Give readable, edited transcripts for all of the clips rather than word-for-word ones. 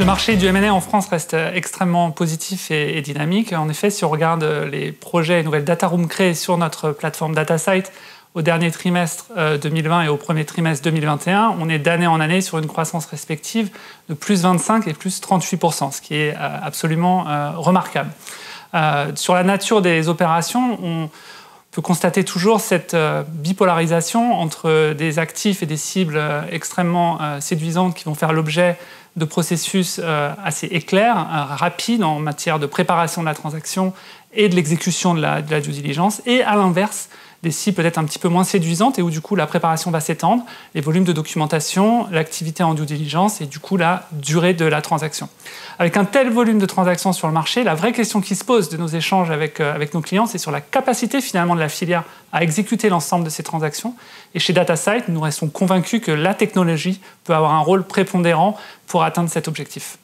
Le marché du M&A en France reste extrêmement positif et dynamique. En effet, si on regarde les projets et nouvelles data rooms créés sur notre plateforme DataSite au dernier trimestre 2020 et au premier trimestre 2021, on est d'année en année sur une croissance respective de plus 25 et plus 38%, ce qui est absolument remarquable. Sur la nature des opérations, on peut constater toujours cette bipolarisation entre des actifs et des cibles extrêmement séduisantes qui vont faire l'objet de processus assez éclairs, rapides en matière de préparation de la transaction et de l'exécution de la due diligence, et à l'inverse, des cibles peut-être un petit peu moins séduisantes et où du coup la préparation va s'étendre, les volumes de documentation, l'activité en due diligence et du coup la durée de la transaction. Avec un tel volume de transactions sur le marché, la vraie question qui se pose de nos échanges avec nos clients, c'est sur la capacité finalement de la filière à exécuter l'ensemble de ces transactions. Et chez DataSite, nous restons convaincus que la technologie peut avoir un rôle prépondérant pour atteindre cet objectif.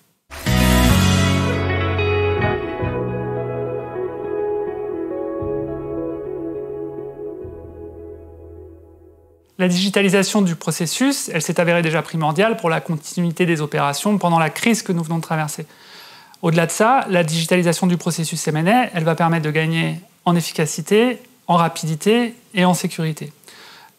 La digitalisation du processus, elle s'est avérée déjà primordiale pour la continuité des opérations pendant la crise que nous venons de traverser. Au-delà de ça, la digitalisation du processus M&A, elle va permettre de gagner en efficacité, en rapidité et en sécurité.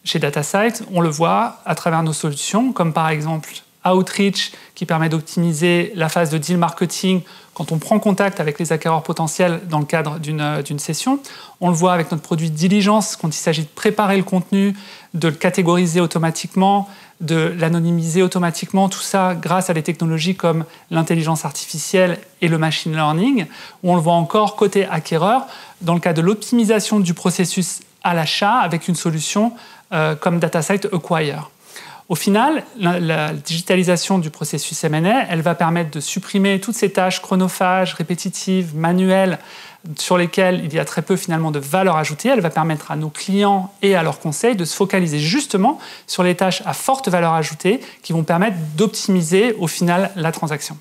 Chez DataSite, on le voit à travers nos solutions, comme par exemple Outreach, qui permet d'optimiser la phase de deal marketing quand on prend contact avec les acquéreurs potentiels dans le cadre d'une session. On le voit avec notre produit Diligence, quand il s'agit de préparer le contenu, de le catégoriser automatiquement, de l'anonymiser automatiquement, tout ça grâce à des technologies comme l'intelligence artificielle et le machine learning. On le voit encore côté acquéreur, dans le cas de l'optimisation du processus à l'achat avec une solution comme DataSite Acquire. Au final, la digitalisation du processus M&A, elle va permettre de supprimer toutes ces tâches chronophages, répétitives, manuelles, sur lesquelles il y a très peu finalement de valeur ajoutée. Elle va permettre à nos clients et à leurs conseils de se focaliser justement sur les tâches à forte valeur ajoutée qui vont permettre d'optimiser au final la transaction.